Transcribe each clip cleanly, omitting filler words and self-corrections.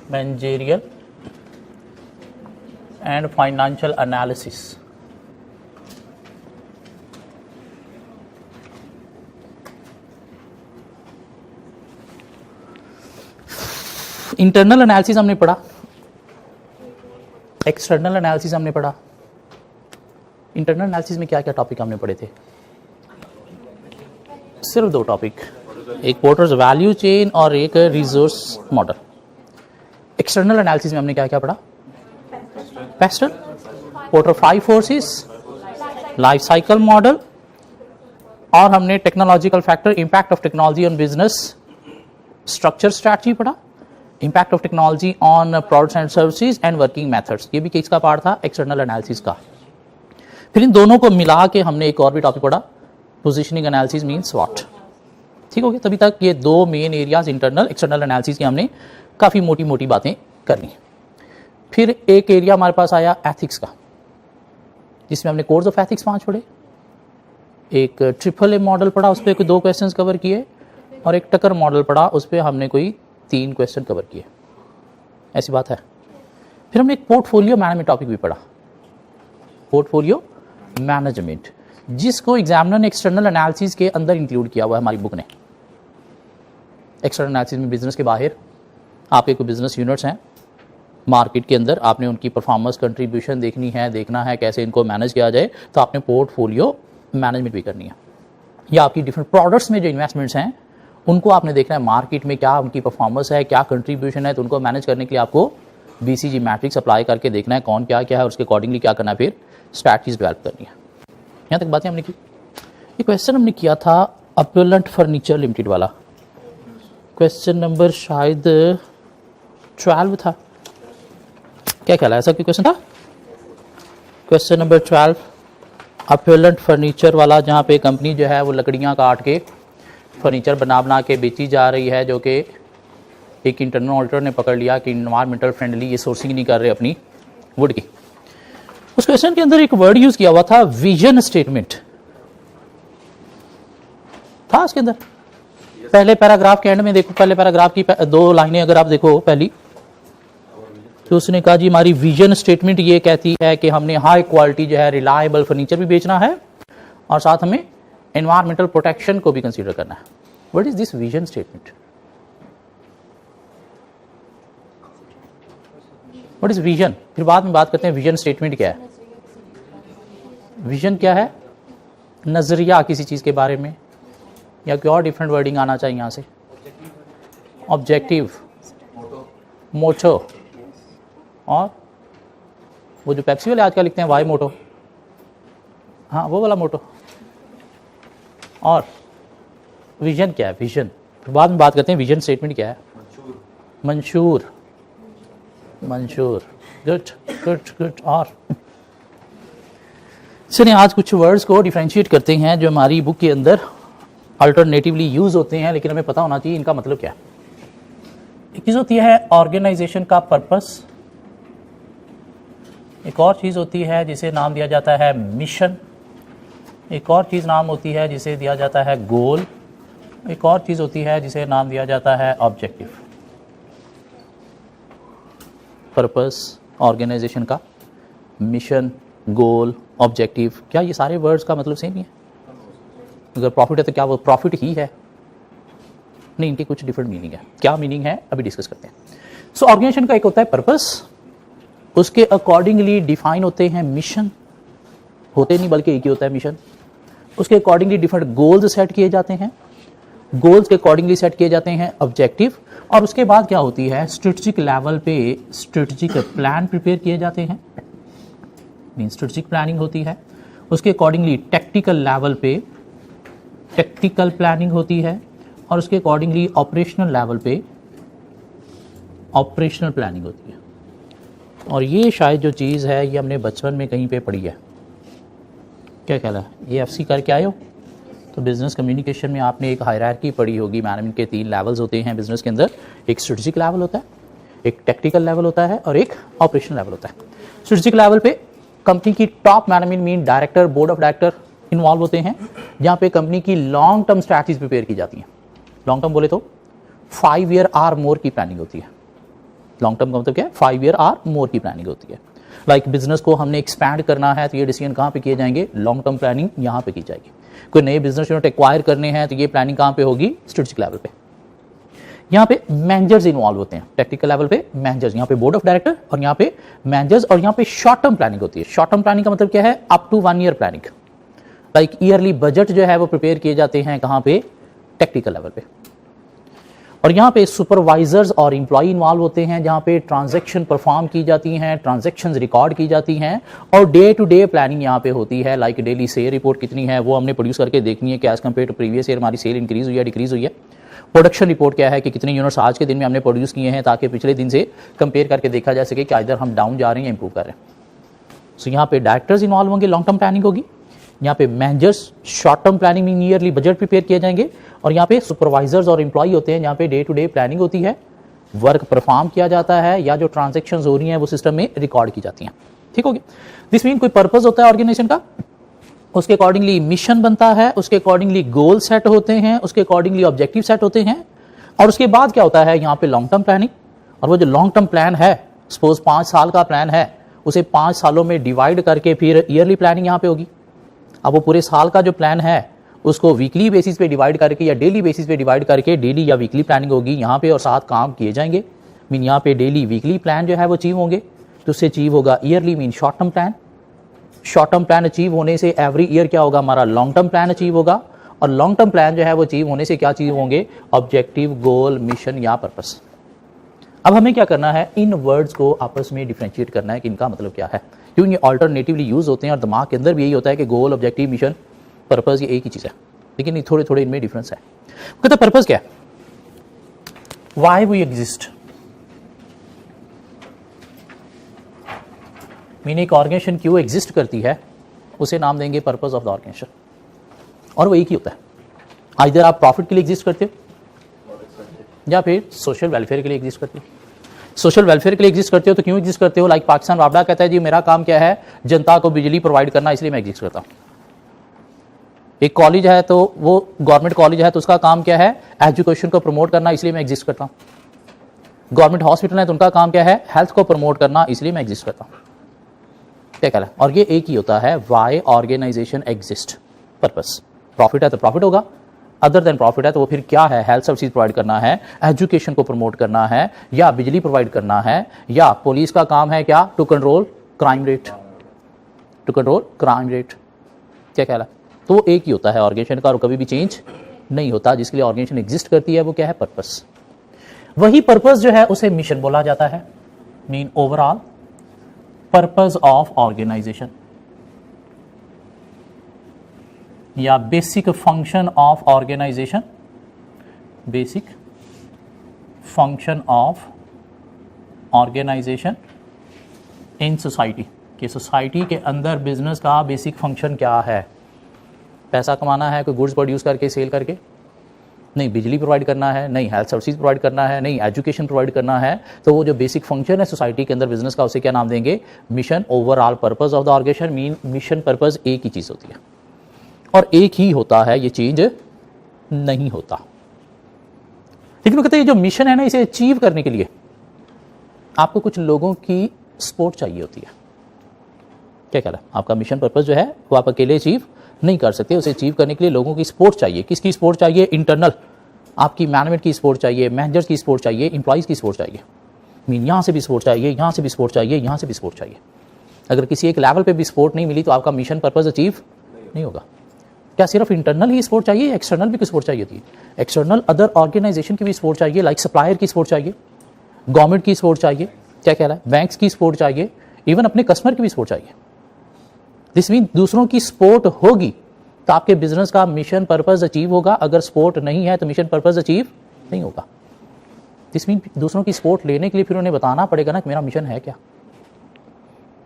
Managerial and financial analysis. Internal analysis हमने पढ़ा, external analysis हमने पढ़ा। इंटरनल एनालिसिस में क्या क्या टॉपिक हमने पढ़े थे? सिर्फ 2 टॉपिक, एक पोर्टर्स वैल्यू चेन और एक रिसोर्स मॉडल। एक्सटर्नल एनालिसिस में हमने क्या क्या पढ़ा? PESTEL, Porter 5 forces, life cycle model, और हमने technological factor, impact of technology on business, structure strategy पढ़ा, impact of technology on products and services and working methods. ये भी किसका पार्ट था? एक्सटर्नल एनालिसिस का। फिर इन दोनों को मिला के हमने एक और भी टॉपिक पढ़ा, पोजीशनिंग एनालिसिस मींस व्हाट। ठीक हो गया? तभी तक ये 2 main areas internal external analysis की हमने काफ़ी मोटी मोटी बातें करनी। फिर एक एरिया हमारे पास आया एथिक्स का, जिसमें हमने कोड्स ऑफ एथिक्स 5 पढ़े, एक AAA मॉडल पढ़ा, उस पर 2 क्वेश्चंस कवर किए, और एक टकर मॉडल पढ़ा, उस पर हमने कोई 3 क्वेश्चन कवर किए। ऐसी बात है। फिर हमने एक पोर्टफोलियो मैनेजमेंट टॉपिक भी पढ़ा, पोर्टफोलियो मैनेजमेंट, जिसको एग्जामिनर ने एक्सटर्नल एनालिसिस के अंदर इंक्लूड किया हुआ है हमारी बुक ने। एक्सटर्नल एनालिसिस में बिजनेस के बाहर आपके कोई बिजनेस यूनिट्स हैं मार्केट के अंदर, आपने उनकी परफॉर्मेंस कंट्रीब्यूशन देखनी है, देखना है कैसे इनको मैनेज किया जाए, तो आपने पोर्टफोलियो मैनेजमेंट भी करनी है। या आपकी डिफरेंट प्रोडक्ट्स में जो इन्वेस्टमेंट्स हैं उनको आपने देखना है मार्केट में क्या उनकी परफॉर्मेंस है, क्या कंट्रीब्यूशन है, तो उनको मैनेज करने के लिए आपको BCG मैट्रिक्स अप्लाई करके देखना है कौन क्या क्या है, और उसके अकॉर्डिंगली क्या करना है, फिर स्ट्रैटेजीज डेवलप करनी है। यहाँ तक बातें हमने की। ये क्वेश्चन हमने किया था अपलैंड फर्नीचर लिमिटेड वाला, क्वेश्चन नंबर शायद 12 था, क्या ख्याल है? ऐसा कोई क्वेश्चन था? क्वेश्चन नंबर 12 अपलैंड फर्नीचर वाला, जहाँ पे कंपनी जो है वो लकड़ियाँ काट के फर्नीचर बना के बेची जा रही है, जो कि एक इंटरनल ऑडिटर ने पकड़ लिया कि इन्वायरमेंटल फ्रेंडली ये सोर्सिंग नहीं कर रहे अपनी वुड की। उस क्वेश्चन के अंदर एक वर्ड यूज किया हुआ था, विजन स्टेटमेंट था उसके अंदर। पहले पैराग्राफ के एंड में देखो, पहले पैराग्राफ की 2 लाइनें अगर आप देखो पहली, तो उसने कहा जी हमारी विजन स्टेटमेंट ये कहती है कि हमने हाई क्वालिटी जो है रिलायबल फर्नीचर भी बेचना है, और साथ हमें एनवायरमेंटल प्रोटेक्शन को भी कंसीडर करना है। What is this vision statement? What is vision? फिर बाद में बात करते हैं विजन स्टेटमेंट क्या है। विजन क्या है? नजरिया किसी चीज के बारे में, या कोई और डिफरेंट वर्डिंग आना चाहिए यहां से। ऑब्जेक्टिव, मोटो, और वो जो पेप्सी वाले आजकल लिखते हैं वाई मोटो, हाँ वो वाला मोटो। और विजन क्या है? विजन फिर बाद में बात करते हैं विजन स्टेटमेंट क्या है। मंशूर, मंशूर, गुड गुड गुड। और चलिए आज कुछ वर्ड्स को डिफरेंशिएट करते हैं जो हमारी बुक के अंदर अल्टरनेटिवली यूज होते हैं, लेकिन हमें पता होना चाहिए इनका मतलब क्या है। एक चीज होती है ऑर्गेनाइजेशन का पर्पस, एक और चीज होती है जिसे नाम दिया जाता है मिशन, एक और चीज नाम होती है जिसे दिया जाता है गोल, एक और चीज होती है जिसे नाम दिया जाता है ऑब्जेक्टिव। पर्पस, ऑर्गेनाइजेशन का, मिशन, गोल, ऑब्जेक्टिव, क्या ये सारे वर्ड्स का मतलब सेम ही है? अगर प्रॉफिट है तो क्या वो प्रॉफिट ही है? नहीं, इनकी कुछ डिफरेंट मीनिंग है। क्या मीनिंग है अभी डिस्कस करते हैं। सो ऑर्गेनाइजेशन का एक होता है पर्पस, उसके अकॉर्डिंगली डिफाइन होते हैं मिशन, होते नहीं बल्कि एक ही होता है मिशन। उसके अकॉर्डिंगली डिफरेंट गोल्स सेट किए जाते हैं, गोल्स के अकॉर्डिंगली सेट किए जाते हैं ऑब्जेक्टिव, और उसके बाद क्या होती है स्ट्रेटेजिक लेवल पे स्ट्रेटेजिक प्लान प्रिपेयर किए जाते हैं, मीन स्ट्रेटेजिक प्लानिंग होती है। उसके अकॉर्डिंगली टेक्टिकल लेवल पे टेक्टिकल प्लानिंग होती है, और उसके अकॉर्डिंगली ऑपरेशनल लेवल पे ऑपरेशनल प्लानिंग होती है। और ये शायद जो चीज़ है ये हमने बचपन में कहीं पे पढ़ी है। क्या कहला है? ये FC करके आए हो तो बिजनेस कम्युनिकेशन में आपने एक हायरार्की पढ़ी होगी। मैनेजमेंट के 3 लेवल्स होते हैं बिजनेस के अंदर, एक स्ट्रेटेजिक लेवल होता है, एक टेक्निकल लेवल होता है, और एक ऑपरेशनल लेवल होता है। स्ट्रेटेजिक लेवल पे कंपनी की top management mean director, board of director involve होते हैं, जहाँ पे कंपनी की लॉन्ग टर्म स्ट्रैटेजीज प्रिपेयर की जाती हैं। लॉन्ग टर्म बोले तो 5 ईयर और मोर की प्लानिंग होती है। लॉन्ग टर्म का मतलब क्या है, 5 ईयर और मोर की प्लानिंग होती है। लाइक बिजनेस को हमने एक्सपैंड करना है तो ये डिसीजन कहाँ पे किए जाएंगे, लॉन्ग टर्म प्लानिंग यहाँ पे की जाएगी। कोई नए बिजनेस यूनिट एक्वायर करने हैं तो ये प्लानिंग कहाँ पे होगी, स्ट्रेटेजिक लेवल पे। यहाँ पे मैनेजर्स इन्वॉल्व होते हैं, टेक्निकल लेवल पे मैनेजर्स, यहाँ पे बोर्ड ऑफ डायरेक्टर और यहाँ पे मैनेजर्स, और यहाँ पे शॉर्ट टर्म प्लानिंग होती है। शॉर्ट टर्म प्लानिंग का मतलब क्या है, up to 1 year planning. Like yearly budget जो है वो प्रिपेयर किए जाते हैं कहाँ पे, टेक्निकल लेवल पे। और यहाँ पे सुपरवाइजर्स और इंप्लॉई इन्वॉल्व होते हैं, जहाँ पे ट्रांजैक्शन परफॉर्म की जाती हैं, ट्रांजैक्शंस रिकॉर्ड की जाती हैं, और डे टू डे प्लानिंग यहाँ पे होती है। लाइक डेली सेल रिपोर्ट कितनी है वो हमने प्रोड्यूस करके देखनी है कि as compared to previous year हमारी सेल इंक्रीज हुई है, डिक्रीज हुई है। प्रोडक्शन रिपोर्ट क्या है कि कितने यूनिट्स आज के दिन में हमने प्रोड्यूस किए हैं, ताकि पिछले दिन से कंपेयर करके देखा जा सके कि इधर हम डाउन जा रहे हैं या इंप्रूव कर रहे हैं। सो यहाँ पे डायरेक्टर्स इन्वॉल्व होंगे, लॉन्ग टर्म प्लानिंग होगी। यहाँ पे मैनेजर्स, शॉर्ट टर्म प्लानिंग में ईयरली बजट प्रिपेयर किए जाएंगे, और यहाँ पे सुपरवाइजर्स और एम्प्लॉई होते हैं, जहाँ पे डे टू डे प्लानिंग होती है, वर्क परफॉर्म किया जाता है या जो ट्रांजैक्शंस हो रही हैं वो सिस्टम में रिकॉर्ड की जाती हैं। ठीक हो गया। दिस मीन कोई पर्पस होता है ऑर्गेनाइजेशन का, उसके अकॉर्डिंगली मिशन बनता है, उसके अकॉर्डिंगली गोल सेट होते हैं, उसके अकॉर्डिंगली ऑब्जेक्टिव सेट होते हैं, और उसके बाद क्या होता है यहाँ पे लॉन्ग टर्म प्लानिंग। और वो जो लॉन्ग टर्म प्लान है, सपोज 5 साल का प्लान है, उसे 5 सालों में डिवाइड करके फिर ईयरली प्लानिंग यहाँ पे होगी। अब वो पूरे साल का जो प्लान है उसको वीकली बेसिस पे डिवाइड करके या डेली बेसिस पे डिवाइड करके डेली या वीकली प्लानिंग होगी यहाँ पे, और साथ काम किए जाएंगे। मीन यहाँ पे डेली वीकली प्लान जो है वो अचीव होंगे, तो उससे अचीव होगा yearly mean short term plan. Short term plan achieve होने से एवरी ईयर क्या होगा, हमारा लॉन्ग टर्म प्लान अचीव होगा, और लॉन्ग टर्म प्लान जो है वो अचीव होने से क्या अचीव होंगे, ऑब्जेक्टिव, गोल, मिशन या पर्पस। अब हमें क्या करना है, इन वर्ड्स को आपस में डिफरेंशिएट करना है कि इनका मतलब क्या है, क्योंकि ये ऑल्टरनेटिवली यूज होते हैं और दिमाग के अंदर भी यही होता है कि गोल, ऑब्जेक्टिव, मिशन, पर्पस ये एक ही चीज है, लेकिन थोड़े थोड़े इनमें डिफरेंस है। कहते पर्पस क्या है, व्हाई वी एग्जिस्ट। मीन एक ऑर्गेनाइजेशन क्यों एग्जिस्ट करती है, उसे नाम देंगे पर्पस ऑफ द ऑर्गेनाइजेशन, और वो एक ही होता है। आइदर आप प्रॉफिट के लिए एग्जिस्ट करते हो या फिर सोशल वेलफेयर के लिए एग्जिस्ट करते हो। सोशल वेलफेयर के लिए एग्जिस्ट करते हो तो क्यों एग्जिस्ट करते हो, लाइक पाकिस्तान वापडा कहता है जी मेरा काम क्या है, जनता को बिजली प्रोवाइड करना, इसलिए मैं एग्जिस्ट करता हूं। एक कॉलेज है तो वो गवर्नमेंट कॉलेज है तो उसका काम क्या है, एजुकेशन को प्रमोट करना, इसलिए मैं एग्जिस्ट करता हूं। गवर्नमेंट हॉस्पिटल है तो उनका काम क्या है, हेल्थ को प्रमोट करना, इसलिए मैं एग्जिस्ट करता हूं। क्या कह रहा है, और ये एक ही होता है why organisation exist, purpose. Profit है तो प्रॉफिट होगा, अदर देन प्रॉफिट है तो वो फिर क्या है, हेल्थ सर्विस प्रोवाइड करना है, एजुकेशन को प्रमोट करना है, या बिजली प्रोवाइड करना है, या पुलिस का काम है क्या, to control crime rate, to control crime rate. क्या कह रहा है, तो वो एक ही होता है ऑर्गेनाइजेशन का, और कभी भी चेंज नहीं होता। जिसके लिए ऑर्गेनाइजेशन एग्जिस्ट करती है वो क्या है, पर्पस। वही पर्पस जो है उसे मिशन बोला जाता है, mean overall purpose of organisation, या basic function of organisation, basic function of organisation in society, कि सोसाइटी के अंदर बिजनेस का बेसिक फंक्शन क्या है। पैसा कमाना है, कोई गुड्स प्रोड्यूस करके सेल करके, नहीं बिजली प्रोवाइड करना है, नहीं हेल्थ सर्विस प्रोवाइड करना है, नहीं एजुकेशन प्रोवाइड करना है, तो वो जो बेसिक फंक्शन है सोसाइटी के अंदर बिजनेस का, उसे क्या नाम देंगे, mission. Overall purpose of the organisation mean mission, purpose एक ही चीज होती है और एक ही होता है, ये चेंज नहीं होता। लेकिन वो कहते हैं ये जो मिशन है ना, इसे अचीव करने के लिए आपको कुछ लोगों की सपोर्ट चाहिए होती है। क्या कह रहा है, आपका मिशन पर्पस जो है वो आप अकेले अचीव नहीं कर सकते, उसे अचीव करने के लिए लोगों की सपोर्ट चाहिए। किसकी सपोर्ट चाहिए, इंटरनल, आपकी मैनेजमेंट की सपोर्ट चाहिए, मैनेजर्स की सपोर्ट चाहिए, इंप्लॉइज की सपोर्ट चाहिए। मीन यहाँ से भी सपोर्ट चाहिए, यहाँ से भी सपोर्ट चाहिए, यहाँ से भी सपोर्ट चाहिए। अगर किसी एक लेवल पे भी सपोर्ट नहीं मिली तो आपका मिशन पर्पस अचीव नहीं होगा। क्या सिर्फ इंटरनल ही सपोर्ट चाहिए, एक्सटर्नल भी सपोर्ट चाहिए थी। एक्सटर्नल अदर ऑर्गेनाइजेशन की भी सपोर्ट चाहिए, लाइक सप्लायर की सपोर्ट चाहिए, गवर्नमेंट की सपोर्ट चाहिए, क्या कह रहा है, बैंक्स की सपोर्ट चाहिए, इवन अपने कस्टमर की भी सपोर्ट चाहिए। दिस मीन दूसरों की सपोर्ट होगी तो आपके बिजनेस का मिशन पर्पस अचीव होगा, अगर सपोर्ट नहीं है तो मिशन पर्पस अचीव नहीं होगा। दिस मीन दूसरों की सपोर्ट लेने के लिए फिर उन्हें बताना पड़ेगा ना कि मेरा मिशन है क्या।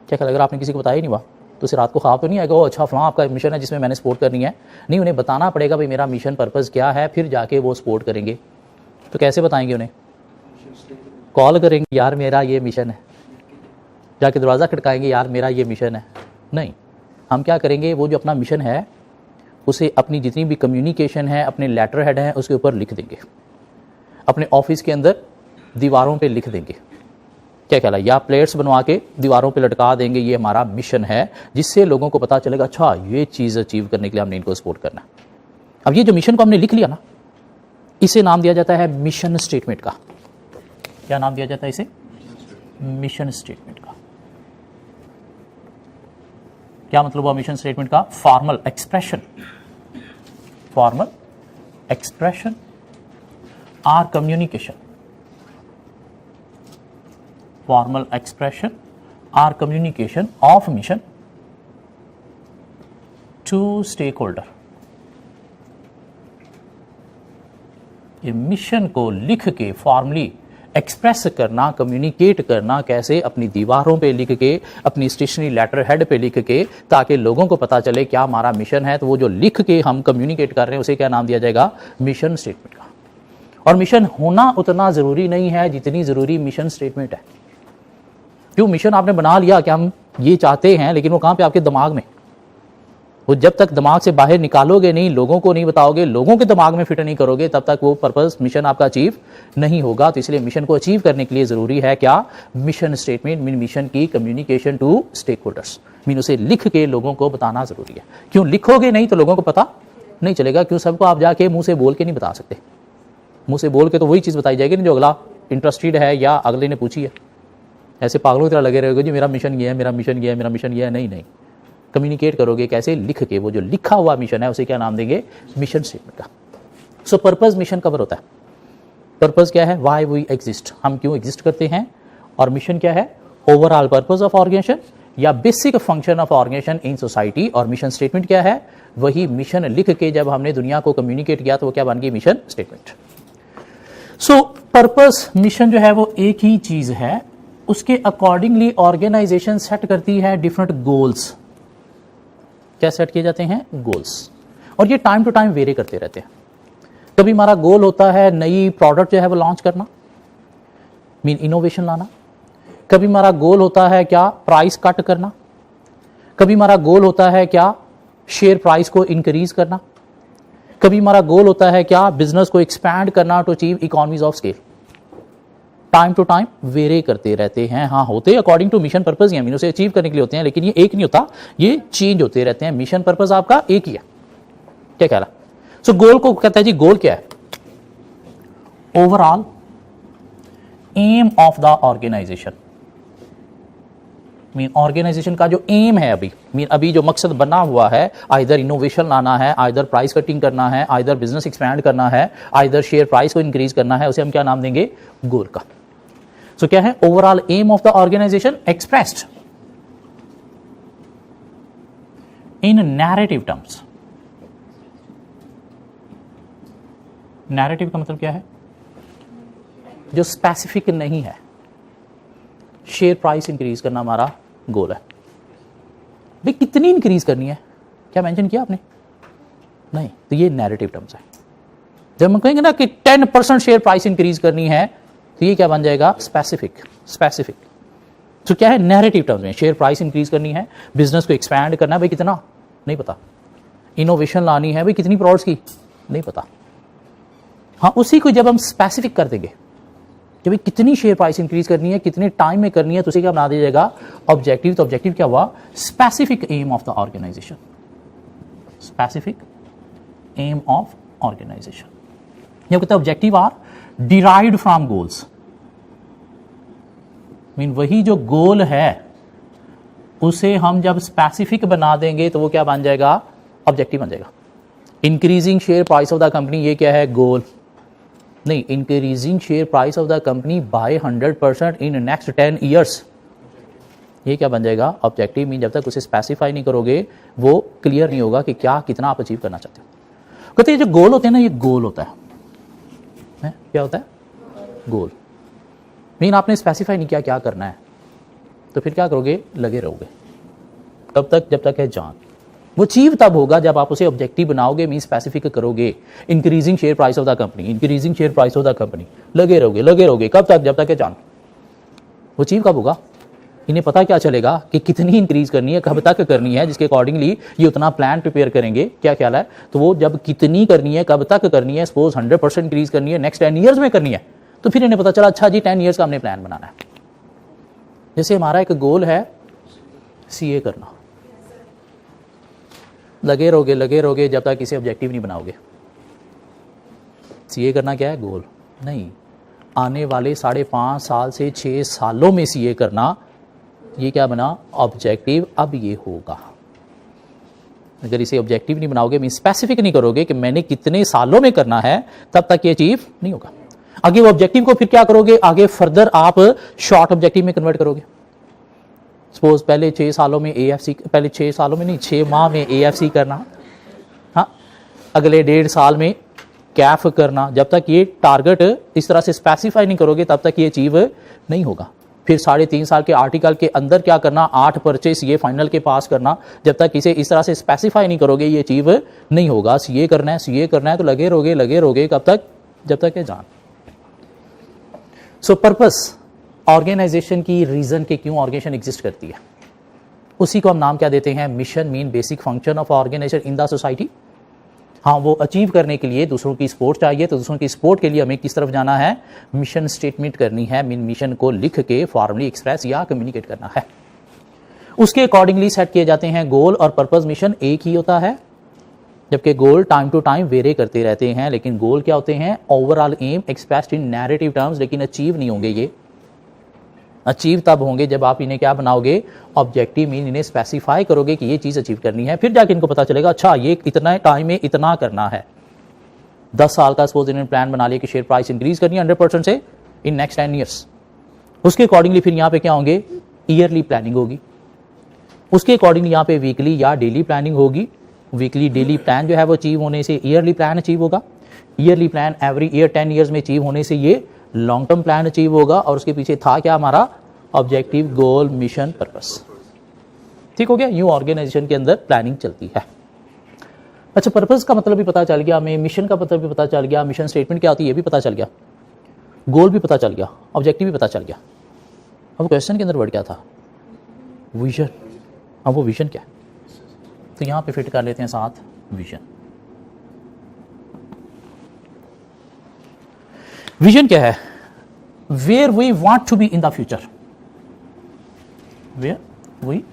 क्या अगर आपने किसी को बताया ही नहीं हुआ तो उसे रात को ख्वाब तो नहीं आएगा, ओ अच्छा फलां आपका मिशन है जिसमें मैंने सपोर्ट करनी है। नहीं, उन्हें बताना पड़ेगा भाई मेरा मिशन पर्पस क्या है, फिर जाके वो सपोर्ट करेंगे। तो कैसे बताएंगे उन्हें, कॉल करेंगे यार मेरा ये मिशन है, जाके दरवाज़ा खटकाएंगे यार मेरा ये मिशन है। नहीं, हम क्या करेंगे, वो जो अपना मिशन है उसे अपनी जितनी भी कम्युनिकेशन है, अपने लेटर हेड हैं उसके ऊपर लिख देंगे, अपने ऑफिस के अंदर दीवारों पे लिख देंगे। क्या ख्याल है, या प्लेट्स बनवा के दीवारों पे लटका देंगे, ये हमारा मिशन है, जिससे लोगों को पता चलेगा अच्छा ये चीज़ अचीव करने के लिए हमने इनको सपोर्ट करना है। अब ये जो मिशन को हमने लिख लिया ना, इसे नाम दिया जाता है मिशन स्टेटमेंट का। क्या नाम दिया जाता है इसे? मिशन स्टेटमेंट का। क्या मतलब हुआ मिशन स्टेटमेंट का? Formal expression, formal expression or communication, formal expression or communication of mission to stakeholder। ये मिशन को लिख के फॉर्मली एक्सप्रेस करना, कम्युनिकेट करना, कैसे? अपनी दीवारों पे लिख के, अपनी स्टेशनरी लेटर हेड पे लिख के, ताकि लोगों को पता चले क्या हमारा मिशन है। तो वो जो लिख के हम कम्युनिकेट कर रहे हैं उसे क्या नाम दिया जाएगा? मिशन स्टेटमेंट का। और मिशन होना उतना जरूरी नहीं है जितनी जरूरी मिशन स्टेटमेंट है। क्यों? मिशन आपने बना लिया कि हम ये चाहते हैं, लेकिन वो कहां पे? आपके दिमाग में। वो जब तक दिमाग से बाहर निकालोगे नहीं, लोगों को नहीं बताओगे, लोगों के दिमाग में फिट नहीं करोगे, तब तक वो पर्पस मिशन आपका अचीव नहीं होगा। तो इसलिए मिशन को अचीव करने के लिए जरूरी है क्या? Mission statement. मीन मिशन की communication to stakeholders, mean उसे लिख के लोगों को बताना जरूरी है। क्यों? लिखोगे नहीं तो लोगों को पता नहीं चलेगा। क्यों? सबको आप जाके मुंह से बोल के नहीं बता सकते। मुंह से बोल के तो वही चीज बताई जाएगी ना जो अगला इंटरेस्टेड है या अगले ने पूछी है। ऐसे पागलों की तरह लगे रहोगे जी मेरा मिशन ये है, मेरा मिशन ये है, मेरा मिशन ये है। नहीं नहीं, कम्युनिकेट करोगे कैसे? लिख के। वो जो लिखा हुआ मिशन है उसे क्या नाम देंगे? मिशन स्टेटमेंट का। सो पर्पस मिशन कवर होता है। पर्पस क्या है? व्हाई वी एग्जिस्ट, हम क्यों एग्जिस्ट करते हैं। और मिशन क्या है? ओवरऑल पर्पस ऑफ ऑर्गेनाइजेशन या basic function of organisation in society. और मिशन स्टेटमेंट क्या है? वही मिशन लिख के जब हमने दुनिया को कम्युनिकेट किया तो वो क्या बन गई? Mission statement. सो पर्पस मिशन जो है वो एक ही चीज है, उसके अकॉर्डिंगली ऑर्गेनाइजेशन सेट करती है डिफरेंट गोल्स। क्या सेट किए जाते हैं? गोल्स। और ये टाइम टू टाइम वेरी करते रहते हैं। कभी हमारा गोल होता है नई प्रोडक्ट जो है वो लॉन्च करना, मीन इनोवेशन लाना। कभी हमारा गोल होता है क्या? प्राइस कट करना। कभी हमारा गोल होता है क्या? शेयर प्राइस को इंक्रीज करना। कभी हमारा गोल होता है क्या? बिजनेस को एक्सपैंड करना to achieve economies of scale. Time to time vary करते रहते हैं। हाँ, होते according to mission purpose, mean उसे अचीव करने के लिए होते हैं, लेकिन ये एक नहीं होता, ये चेंज होते रहते हैं। मिशन पर्पस आपका एक ही है। क्या कह रहा? सो गोल को कहता है जी, गोल क्या है? Overall aim of the organisation. Mean organisation का जो एम है अभी जो मकसद बना हुआ है, आइदर इनोवेशन लाना है, आइदर प्राइस कटिंग करना है, आइदर बिजनेस एक्सपैंड करना है, आइदर शेयर प्राइस को इंक्रीज करना है, उसे हम क्या नाम देंगे? गोल का। सो क्या है? Overall aim of the organisation expressed in narrative terms. Narrative का मतलब क्या है? जो स्पेसिफिक नहीं है। शेयर प्राइस इंक्रीज करना हमारा गोल है। भाई कितनी इंक्रीज करनी है? क्या मेंशन किया आपने? नहीं। तो ये नैरेटिव टर्म्स है। जब हम कहेंगे ना कि 10% शेयर प्राइस इंक्रीज करनी है, तो ये क्या बन जाएगा? स्पेसिफिक। स्पेसिफिक तो क्या है? नैरेटिव टर्म्स में शेयर प्राइस इंक्रीज करनी है, बिजनेस को एक्सपैंड करना है, भाई कितना? नहीं पता। इनोवेशन लानी है, भाई कितनी प्रोडक्ट्स की? नहीं पता। हाँ, उसी को जब हम स्पेसिफिक कर देंगे कि भाई कितनी शेयर प्राइस इंक्रीज करनी है, कितने टाइम में करनी है, तो उसे क्या बना दिया जाएगा? ऑब्जेक्टिव। तो ऑब्जेक्टिव क्या हुआ? Specific aim of the organisation. Specific aim of organisation. ये कहते हैं objective are derived from goals. Mean वही जो गोल है उसे हम जब स्पेसिफिक बना देंगे तो वो क्या बन जाएगा? ऑब्जेक्टिव बन जाएगा। Increasing share price of the company, ये क्या है? गोल नहीं। Increasing share price of the company by 100% in next 10 years, ये क्या बन जाएगा? ऑब्जेक्टिव। मीन जब तक उसे स्पेसिफाई नहीं करोगे वो क्लियर नहीं होगा कि क्या कितना आप अचीव करना चाहते हो। कहते हैं जो गोल होते हैं ना, ये गोल होता है। क्या होता है? गोल। मीन आपने स्पेसिफाई नहीं किया क्या करना है, तो फिर क्या करोगे? लगे रहोगे। कब तक? जब तक है जान। वो अचीव तब होगा जब आप उसे ऑब्जेक्टिव बनाओगे, मीन स्पेसिफिक करोगे। Increasing share price of the company, increasing share price of the company, लगे रहोगे, लगे रहोगे। कब तक? जब तक है जान। वो अचीव कब होगा? इन्हें पता क्या चलेगा कि कितनी इंक्रीज करनी है, कब तक करनी है, जिसके अकॉर्डिंगली ये उतना प्लान प्रिपेयर करेंगे। क्या ख्याल है? तो वो जब कितनी करनी है, कब तक करनी है, सपोज 100% इंक्रीज करनी है, नेक्स्ट 10 ईयर्स में करनी है, तो फिर इन्हें पता चला अच्छा जी 10 ईयर्स का हमने प्लान बनाना है। जैसे हमारा एक गोल है सीए करना, लगे रहोगे जब तक इसे ऑब्जेक्टिव नहीं बनाओगे। सीए करना क्या है? गोल नहीं, आने वाले 5.5 साल से 6 सालों में सीए करना, ये क्या बना? ऑब्जेक्टिव। अब ये होगा, अगर इसे ऑब्जेक्टिव नहीं बनाओगे, मीन स्पेसिफिक नहीं करोगे कि मैंने कितने सालों में करना है, तब तक ये अचीव नहीं होगा। आगे वो ऑब्जेक्टिव को फिर क्या करोगे? आगे फर्दर आप शॉर्ट ऑब्जेक्टिव में कन्वर्ट करोगे। सपोज पहले 6 सालों में एएफसी, पहले 6 सालों में नहीं, 6 माह में एएफसी करना, हाँ, अगले 1.5 साल में कैफ करना। जब तक ये टारगेट इस तरह से स्पेसिफाई नहीं करोगे, तब तक ये अचीव नहीं होगा। फिर 3.5 साल के आर्टिकल के अंदर क्या करना? 8 परचेस ये फाइनल के पास करना। जब तक इसे इस तरह से स्पेसिफाई नहीं करोगे, ये अचीव नहीं होगा। सीए करना है तो लगे रहोगे कब तक? जब तक ये जान। सो पर्पस, ऑर्गेनाइजेशन की रीजन के क्यों ऑर्गेनाइजेशन एग्जिस्ट करती है, उसी को हम नाम क्या देते हैं? Mission, mean basic function of organisation in the society. हाँ, वो अचीव करने के लिए दूसरों की सपोर्ट चाहिए, तो दूसरों की सपोर्ट के लिए हमें किस तरफ जाना है? मिशन स्टेटमेंट करनी है, मीन मिशन को लिख के फॉर्मली एक्सप्रेस या कम्युनिकेट करना है। उसके अकॉर्डिंगली सेट किए जाते हैं गोल और पर्पस। मिशन एक ही होता है, जबकि goal time to time vary करते रहते हैं, लेकिन गोल क्या होते हैं? Overall aim expressed in narrative terms, लेकिन अचीव नहीं होंगे। ये अचीव तब होंगे जब आप इन्हें क्या बनाओगे? ऑब्जेक्टिव, मीन इन्हें स्पेसिफाई करोगे कि ये चीज अचीव करनी है। फिर जाके इनको पता चलेगा अच्छा ये इतना टाइम में इतना करना है। 10 साल का सपोज इन्होंने प्लान बना लिया कि शेयर प्राइस इंक्रीज करनी है 100% से इन नेक्स्ट 10 ईयर्स। उसके अकॉर्डिंगली फिर यहाँ पे क्या होंगे? ईयरली प्लानिंग होगी। उसके अकॉर्डिंगली यहाँ पे वीकली या डेली प्लानिंग होगी। वीकली डेली प्लान जो है वो अचीव होने से ईयरली प्लान अचीव होगा। Yearly plan every year 10 years में अचीव होने से ये लॉन्ग टर्म प्लान अचीव होगा। और उसके पीछे था क्या? हमारा ऑब्जेक्टिव, गोल, मिशन, पर्पस। ठीक हो गया? यूं ऑर्गेनाइजेशन के अंदर प्लानिंग चलती है। अच्छा, पर्पस का मतलब भी पता चल गया हमें, मिशन का मतलब भी पता चल गया, मिशन स्टेटमेंट क्या होती है ये भी पता चल गया, गोल भी पता चल गया, ऑब्जेक्टिव भी पता चल गया। अब क्वेश्चन के अंदर वर्ड क्या था? विजन। अब वो विजन क्या है? तो यहां पे फिट कर लेते हैं साथ विजन। विजन क्या है? Where we want to be in the future, where we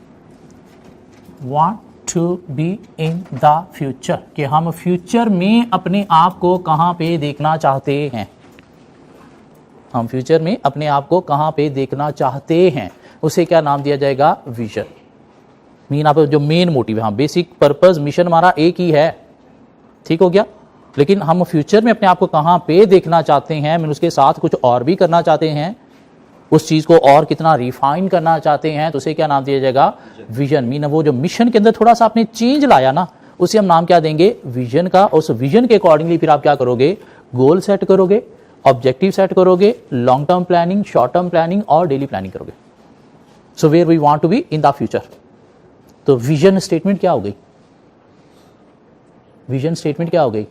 want to be in the future, कि हम फ्यूचर में अपने आप को कहां पे देखना चाहते हैं। हम फ्यूचर में अपने आप को कहां पे देखना चाहते हैं, उसे क्या नाम दिया जाएगा? विजन। मीन आप जो मेन मोटिव है, हाँ, बेसिक पर्पस, मिशन हमारा एक ही है। ठीक हो गया? लेकिन हम फ्यूचर में अपने आप को कहां पे देखना चाहते हैं, मीन उसके साथ कुछ और भी करना चाहते हैं, उस चीज को और कितना रिफाइन करना चाहते हैं, तो उसे क्या नाम दिया जाएगा? विजन। मीन वो जो मिशन के अंदर थोड़ा सा आपने चेंज लाया ना, उसे हम नाम क्या देंगे? विजन का। उस विजन के अकॉर्डिंगली फिर आप क्या करोगे? गोल सेट करोगे, ऑब्जेक्टिव सेट करोगे, long term planning, short term planning और डेली प्लानिंग करोगे। So where we want to be in the future. तो विजन स्टेटमेंट क्या हो गई? विजन स्टेटमेंट क्या हो गई?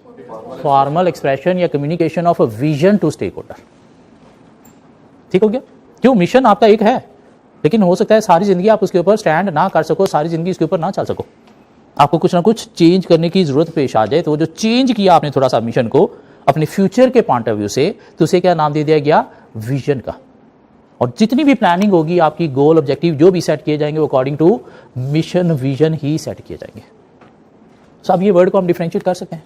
फॉर्मल एक्सप्रेशन या communication of a vision to stakeholder. ठीक हो गया? क्यों? मिशन आपका एक है, लेकिन हो सकता है सारी जिंदगी आप उसके ऊपर स्टैंड ना कर सको, सारी जिंदगी उसके ऊपर ना चल सको, आपको कुछ ना कुछ चेंज करने की जरूरत पेश आ जाए। तो वो जो चेंज किया आपने थोड़ा सा मिशन को अपने फ्यूचर के पॉइंट ऑफ व्यू से, तो उसे क्या नाम दे दिया गया? विजन का। और जितनी भी प्लानिंग होगी आपकी, गोल, ऑब्जेक्टिव जो भी सेट किए जाएंगे वो अकॉर्डिंग टू मिशन, विजन ही सेट किए जाएंगे। सो अब ये वर्ड को हम डिफरेंशिएट कर सकते हैं,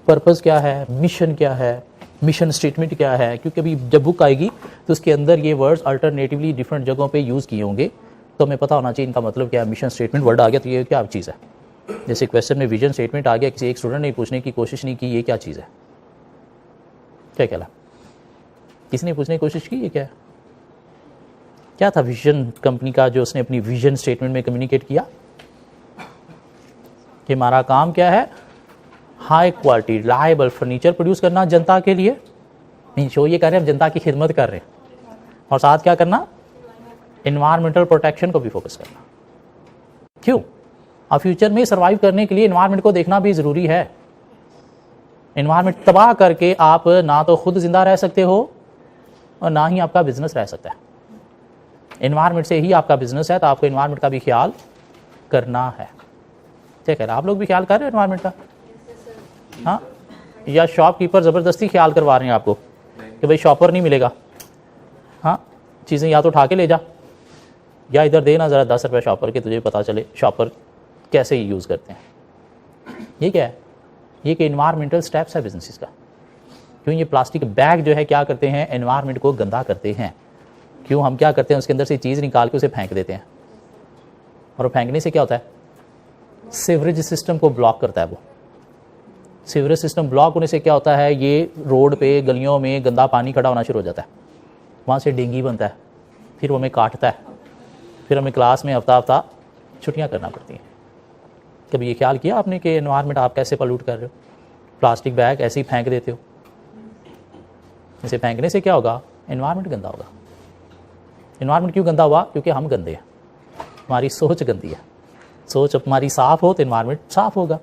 पर्पस क्या है, मिशन क्या है, मिशन स्टेटमेंट क्या है, क्योंकि अभी जब बुक आएगी तो उसके अंदर ये वर्ड्स अल्टरनेटिवली डिफरेंट जगहों पे यूज़ किए होंगे, तो हमें पता होना चाहिए इनका मतलब क्या है। मिशन स्टेटमेंट वर्ड आ गया तो ये क्या चीज़ है? जैसे क्वेश्चन में विजन स्टेटमेंट आ गया, किसी एक स्टूडेंट ने पूछने की कोशिश नहीं की ये क्या चीज़ है, क्या कहला? किसने पूछने की कोशिश की ये क्या है? क्या था विजन कंपनी का जो उसने अपनी विजन स्टेटमेंट में कम्युनिकेट किया कि हमारा काम क्या है? High quality reliable furniture produce करना जनता के लिए। मीन शो ये कह रहे हैं हम जनता की खिदमत कर रहे हैं, और साथ क्या करना? एनवायरमेंटल प्रोटेक्शन को भी फोकस करना। क्यों? अब फ्यूचर में सर्वाइव करने के लिए एनवायरमेंट को देखना भी जरूरी है। एनवायरमेंट तबाह करके आप ना तो खुद जिंदा रह सकते हो और ना ही आपका बिजनेस रह सकता है। एनवायरमेंट से ही आपका बिजनेस है, तो आपको एनवायरमेंट का भी ख्याल करना है। ठीक है? आप लोग भी ख्याल कर रहे हैं एनवायरमेंट का? हाँ, या शॉपकीपर ज़बरदस्ती ख्याल करवा रहे हैं आपको कि भाई शॉपर नहीं मिलेगा, हाँ, चीज़ें या तो उठा के ले जा, या इधर दे ना ज़रा 10 रुपये शॉपर के, तुझे पता चले शॉपर कैसे यूज़ करते हैं। ये क्या है? ये कि इन्वायरमेंटल स्टेप्स है बिजनेस का। क्यों ये प्लास्टिक बैग जो है क्या करते हैं? एनवायरनमेंट को गंदा करते हैं। क्यों हम क्या करते हैं? उसके अंदर से चीज़ निकाल के उसे फेंक देते हैं, और फेंकने से क्या होता है? सीवरेज सिस्टम को ब्लॉक करता है। वो सीवरेज सिस्टम ब्लॉक होने से क्या होता है? ये रोड पे गलियों में गंदा पानी खड़ा होना शुरू हो जाता है, वहाँ से डेंगू बनता है, फिर वो हमें काटता है, फिर हमें क्लास में हफ्ता हफ्ता छुट्टियाँ करना पड़ती हैं। कभी ये ख्याल किया आपने कि एनवायरनमेंट आप कैसे पॉल्यूट कर रहे हो? प्लास्टिक बैग ऐसे ही फेंक देते हो। इसे फेंकने से क्या होगा? एनवायरनमेंट गंदा होगा। एनवायरनमेंट क्यों गंदा हुआ? क्योंकि हम गंदे हैं, हमारी सोच गंदी है। सोच हमारी साफ़ हो तो एनवायरनमेंट साफ़ होगा,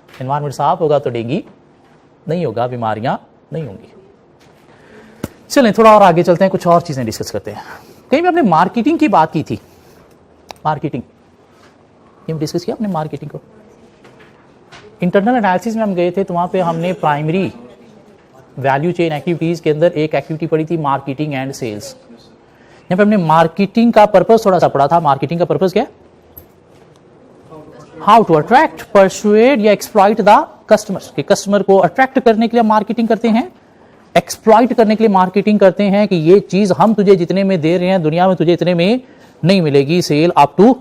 एनवायरनमेंट साफ़ होगा तो डेंगू नहीं होगा, बीमारियां नहीं होंगी। चलें थोड़ा और आगे चलते हैं, कुछ और चीज़ें डिस्कस करते हैं। कहीं भी आपने मार्केटिंग की बात की थी, मार्केटिंग ये डिस्कस किया आपने मार्केटिंग को। इंटरनल एनालिसिस में हम गए थे तो वहाँ पे हमने प्राइमरी वैल्यू चेन एक्टिविटीज़ के अंदर एक एक्टिविटी पढ़ी थी, मार्केटिंग एंड सेल्स। यहाँ पे हमने मार्केटिंग का पर्पस थोड़ा सा पढ़ा था। मार्केटिंग का पर्पस क्या है? हाउ टू अट्रैक्ट, परसुएड या एक्सप्लॉइट द कस्टमर्स। कि कस्टमर को अट्रैक्ट करने के लिए मार्केटिंग करते हैं, एक्सप्लॉइट करने के लिए मार्केटिंग करते हैं कि ये चीज हम तुझे जितने में दे रहे हैं दुनिया में तुझे इतने में नहीं मिलेगी। सेल अप टू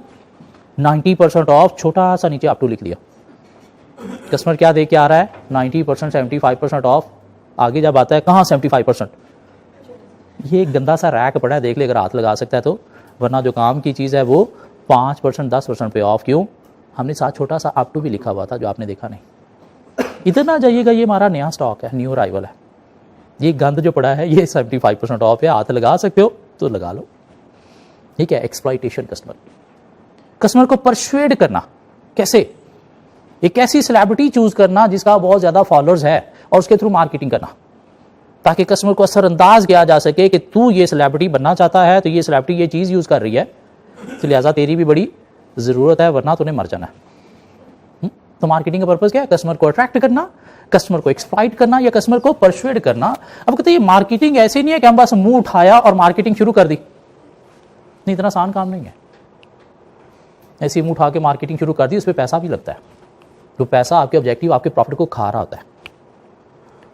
90% ऑफ, छोटा सा नीचे अप टू लिख लिया। कस्टमर क्या दे के आ रहा है? 90%, 75% ऑफ। आगे जब आता है कहाँ 75%? ये एक गंदा सा रैक पड़ा है, देख ले अगर हाथ लगा सकता है तो, वरना जो काम की चीज़ है वो 5%, 10% पे ऑफ। क्यों? हमने साथ छोटा सा अप टू भी लिखा हुआ था जो आपने देखा नहीं। इधर ना जाइएगा, ये हमारा नया स्टॉक है, न्यू अराइवल है। ये गंद जो पड़ा है ये 75% ऑफ है, हाथ लगा सकते हो तो लगा लो। ठीक है, एक्सप्लॉइटेशन कस्टमर। कस्टमर को परसुएड करना कैसे? एक ऐसी सेलिब्रिटी चूज करना जिसका बहुत ज्यादा फॉलोअर्स है और उसके थ्रू मार्केटिंग करना, ताकि कस्टमर को असरअंदाज किया जा सके कि तू ये सेलिब्रिटी बनना चाहता है तो ये सेलिब्रिटी ये चीज यूज कर रही है, तो लिहाजा तेरी भी बड़ी जरूरत है, वरना तूने मर जाना है। तो मार्केटिंग का पर्पस क्या है? कस्टमर को अट्रैक्ट करना, कस्टमर को एक्सप्लॉइट करना या कस्टमर को परसुएड करना। अब कहते हैं ये मार्केटिंग ऐसे नहीं है कि हम बस मुंह उठाया और मार्केटिंग शुरू कर दी। नहीं, इतना आसान काम नहीं है। ऐसे मुंह उठा के मार्केटिंग शुरू कर दी, उस पर पैसा भी लगता है, तो पैसा आपके ऑब्जेक्टिव, आपके प्रॉफिट को खा रहा होता है।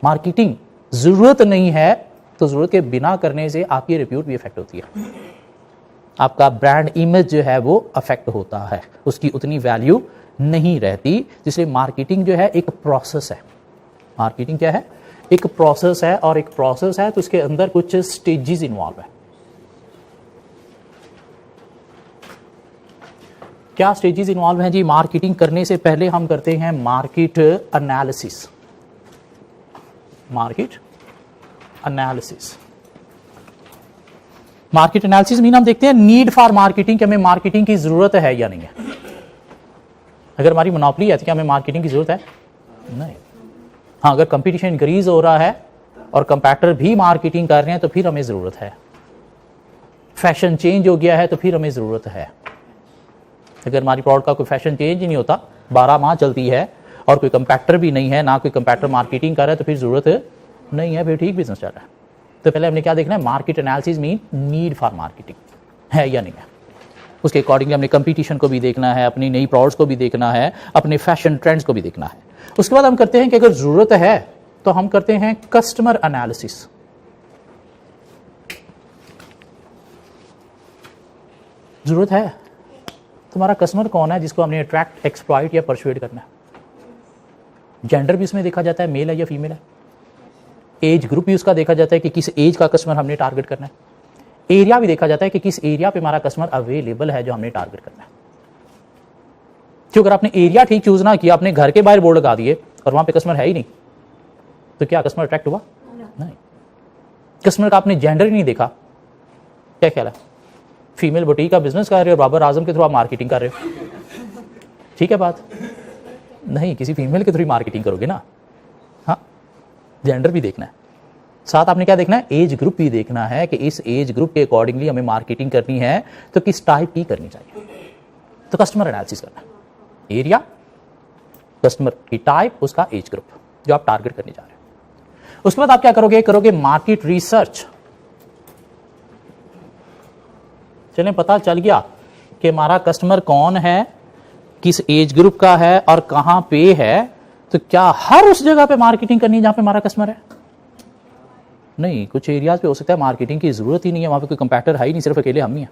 मार्केटिंग जरूरत नहीं है तो जरूरत के बिना करने से आपकी रिप्यूट भी इफेक्ट होती है, आपका ब्रांड इमेज जो है वो अफेक्ट होता है, उसकी उतनी वैल्यू नहीं रहती। इसलिए मार्केटिंग जो है एक प्रोसेस है। मार्केटिंग क्या है? एक प्रोसेस है, और एक प्रोसेस है तो उसके अंदर कुछ स्टेजेस इन्वॉल्व है। क्या स्टेजेस इन्वॉल्व हैं जी? मार्केटिंग करने से पहले हम करते हैं market analysis. Market analysis, market analysis mean हम देखते हैं नीड फॉर मार्केटिंग, कि हमें मार्केटिंग की जरूरत है या नहीं है। अगर हमारी मोनोपोली है तो क्या हमें मार्केटिंग की जरूरत है? नहीं। हाँ, अगर कंपटीशन इंक्रीज हो रहा है और कंपैटर भी मार्केटिंग कर रहे हैं तो फिर हमें जरूरत है। फैशन चेंज हो गया है तो फिर हमें जरूरत है। अगर हमारी प्रोडक्ट का कोई फैशन चेंज ही नहीं होता, 12 माह चलती है और कोई कंपैटर भी नहीं है, ना कोई कंपैटर मार्केटिंग कर रहा है, तो फिर जरूरत नहीं है, फिर ठीक बिजनेस चल रहा है। तो पहले हमने क्या देखना है? Market analysis mean need for marketing है या नहीं है। उसके अकॉर्डिंगली हमने कंपटीशन को भी देखना है, अपनी नई प्रोडक्ट्स को भी देखना है, अपने फैशन ट्रेंड्स को भी देखना है। उसके बाद हम करते हैं कि अगर जरूरत है तो हम करते हैं कस्टमर एनालिसिस। जरूरत है, तुम्हारा कस्टमर कौन है जिसको हमने अट्रैक्ट, एक्सप्लॉइट या परसुएड करना है। जेंडर भी इसमें देखा जाता है, मेल है या फीमेल है। एज ग्रुप भी उसका देखा जाता है कि किस एज का कस्टमर हमने टारगेट करना है। एरिया भी देखा जाता है कि किस एरिया पे हमारा कस्टमर अवेलेबल है जो हमने टारगेट करना है। क्यों? अगर आपने एरिया ठीक चूज ना किया, अपने घर के बाहर बोर्ड लगा दिए और वहां पे कस्टमर है ही नहीं, तो क्या कस्टमर अट्रैक्ट हुआ? नहीं। कस्टमर का आपने जेंडर ही नहीं देखा, क्या ख्याल है? फीमेल बुटीक का बिजनेस कर रहे हो, बाबर आजम के थ्रू आप मार्केटिंग कर रहे हो, ठीक है बात? नहीं, किसी फीमेल के थ्रू मार्केटिंग करोगे ना। हाँ, जेंडर भी देखना है, साथ आपने क्या देखना है? एज ग्रुप भी देखना है कि इस एज ग्रुप के अकॉर्डिंगली हमें मार्केटिंग करनी है तो किस टाइप की करनी चाहिए। तो कस्टमर एनालिसिस करना है, एरिया, कस्टमर की टाइप, उसका एज ग्रुप जो आप टारगेट करने जा रहे हैं। उसके बाद आप क्या करोगे? करोगे मार्केट रिसर्च। चलें, पता चल गया कि हमारा कस्टमर कौन है, किस एज ग्रुप का है और कहां पे है, तो क्या हर उस जगह पे मार्केटिंग करनी है जहां पे हमारा कस्टमर है? नहीं, कुछ एरियाज पे हो सकता है मार्केटिंग की जरूरत ही नहीं है, वहां पे कोई कंपैटर है ही नहीं, सिर्फ अकेले हम ही हैं,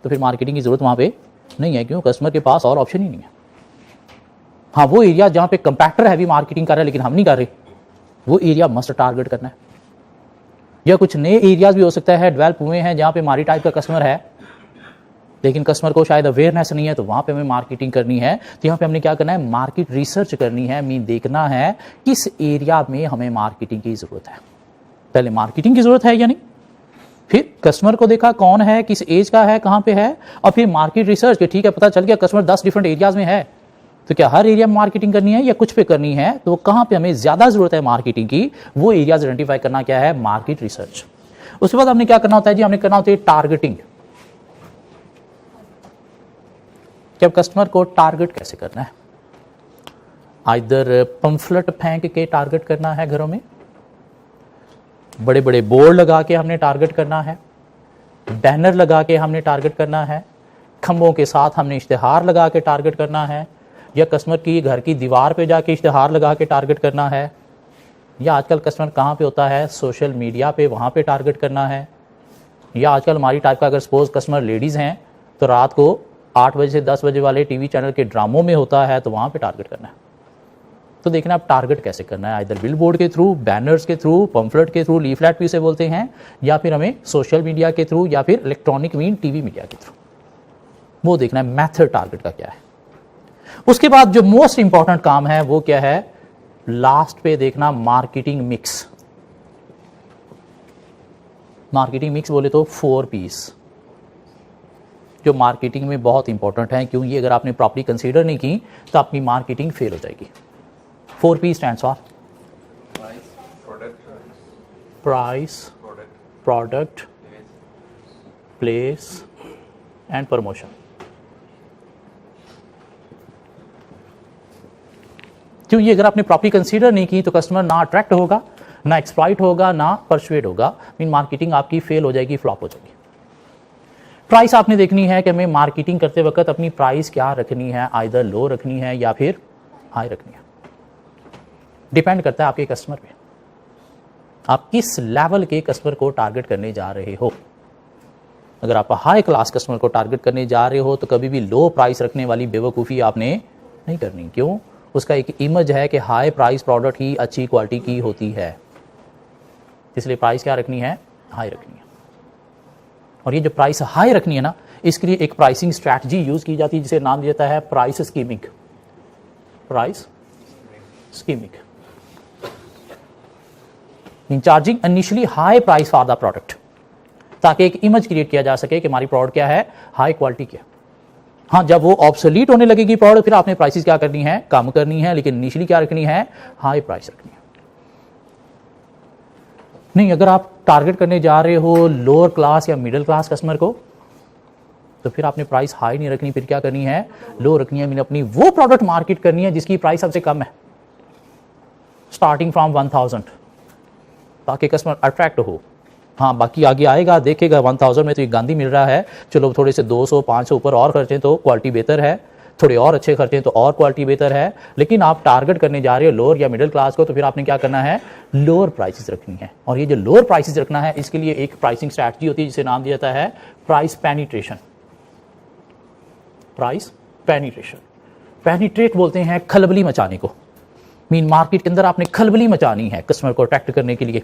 तो फिर मार्केटिंग की जरूरत वहां पे नहीं है, क्यों? कस्टमर के पास और ऑप्शन ही नहीं है। हाँ, वो एरिया जहां पे कंपैक्टर हैवी मार्केटिंग कर रहा है लेकिन हम नहीं कर रहे, वो एरिया मस्ट टारगेट करना है। या कुछ नए एरियाज भी हो सकता है डेवलप हुए हैं जहां पे हमारी टाइप का कस्टमर है लेकिन कस्टमर को शायद अवेयरनेस नहीं है, तो वहां पे हमें मार्केटिंग करनी है। तो यहाँ पे हमने क्या करना है, मार्केट रिसर्च करनी है, मीन देखना है किस एरिया में हमें मार्केटिंग की जरूरत है। पहले मार्केटिंग की जरूरत है या नहीं, फिर कस्टमर को देखा कौन है, किस एज का है, कहां पे है, और फिर मार्केट रिसर्च के ठीक है पता चल गया कस्टमर 10 डिफरेंट एरियाज में है, तो क्या हर एरिया में मार्केटिंग करनी है या कुछ पे करनी है, तो कहां पे हमें ज्यादा जरूरत है मार्केटिंग की, वो एरियाज आइडेंटिफाई करना क्या है, मार्केट रिसर्च। उसके बाद हमने क्या करना होता है जी, हमने करना होता है टारगेटिंग। जब कस्टमर को टारगेट कैसे करना है, आइदर पंफलेट फेंक के टारगेट करना है, घरों में बड़े बड़े बोर्ड लगा के हमने टारगेट करना है, बैनर लगा के हमने टारगेट करना है, खंभों के साथ हमने इश्तिहार लगा के टारगेट करना है, या कस्टमर की घर की दीवार पे जाके इश्तिहार लगा के टारगेट करना है, या आजकल कस्टमर कहाँ पे होता है, सोशल मीडिया पे, वहाँ पे टारगेट करना है, या आजकल हमारी टाइप का अगर सपोज कस्टमर लेडीज़ हैं तो रात को 8 बजे से 10 बजे वाले टीवी चैनल के ड्रामों में होता है, तो वहाँ पे टारगेट करना है। तो देखना आप टारगेट कैसे करना है, इधर बिल बोर्ड के थ्रू, बैनर्स के थ्रू, पंफलेट के थ्रू, लीफलेट भी उसे बोलते हैं, या फिर हमें सोशल मीडिया के थ्रू, या फिर इलेक्ट्रॉनिक मीन टीवी मीडिया के थ्रू, वो देखना है मेथड टारगेट का क्या है। उसके बाद जो मोस्ट इंपॉर्टेंट काम है वो क्या है, लास्ट पे देखना मार्केटिंग मिक्स। मार्केटिंग मिक्स बोले तो 4 पीस जो मार्केटिंग में बहुत इंपॉर्टेंट है, क्योंकि अगर आपने प्रॉपर्ली कंसीडर नहीं की तो आपकी मार्केटिंग फेल हो जाएगी। 4P stands for price, product, place and promotion। क्यों, ये अगर आपने प्रॉपर्ली कंसीडर नहीं की तो कस्टमर ना अट्रैक्ट होगा, ना एक्सप्लॉइट होगा, ना परसुएड होगा, मीन मार्केटिंग आपकी फेल हो जाएगी, फ्लॉप हो जाएगी। प्राइस आपने देखनी है कि हमें मार्केटिंग करते वक्त अपनी प्राइस क्या रखनी है, आइदर लो रखनी है या फिर हाई रखनी है, डिपेंड करता है आपके कस्टमर पे, आप किस लेवल के कस्टमर को टारगेट करने जा रहे हो। अगर आप हाई क्लास कस्टमर को टारगेट करने जा रहे हो तो कभी भी लो प्राइस रखने वाली बेवकूफ़ी आपने नहीं करनी। क्यों, उसका एक इमेज है कि हाई प्राइस प्रोडक्ट ही अच्छी क्वालिटी की होती है, इसलिए प्राइस क्या रखनी है, हाई रखनी है। और ये जो प्राइस हाई रखनी है ना, इसके लिए एक प्राइसिंग स्ट्रैटेजी यूज की जाती है जिसे नाम दिया जाता है price skimming. Price skimming mean charging initially high price for the product, ताकि एक इमेज क्रिएट किया जा सके कि हमारी प्रोडक्ट क्या है, हाई क्वालिटी की है। हाँ, जब वो ऑब्सोलीट होने लगेगी प्रोडक्ट, फिर आपने प्राइसेस क्या करनी है, कम करनी है, लेकिन इनिशियली क्या रखनी है, हाई प्राइस रखनी है। नहीं, अगर आप टारगेट करने जा रहे हो लोअर क्लास या मिडिल क्लास कस्टमर को, तो फिर आपने प्राइस हाई नहीं रखनी, फिर क्या करनी है, लो रखनी है। मैंने अपनी वो प्रोडक्ट मार्केट करनी है जिसकी प्राइस सबसे कम है, स्टार्टिंग फ्रॉम 1000, ताकि कस्टमर अट्रैक्ट हो। हाँ, बाकी आगे आएगा, देखेगा 1000 में तो ये गांधी मिल रहा है, चलो थोड़े से 200-500 ऊपर और खर्चें तो क्वालिटी बेहतर है, थोड़े और अच्छे खर्चें तो और क्वालिटी बेहतर है। लेकिन आप टारगेट करने जा रहे हो लोअर या मिडिल क्लास को, तो फिर आपने क्या करना है, लोअर प्राइसेस रखनी है। और ये जो लोअर प्राइसेस रखना है, इसके लिए एक प्राइसिंग स्ट्रैटेजी होती है जिसे नाम दिया जाता है price penetration. Price penetration, penetrate बोलते हैं खलबली मचाने को, मीन मार्केट के अंदर आपने खलबली मचानी है कस्टमर को अट्रैक्ट करने के लिए।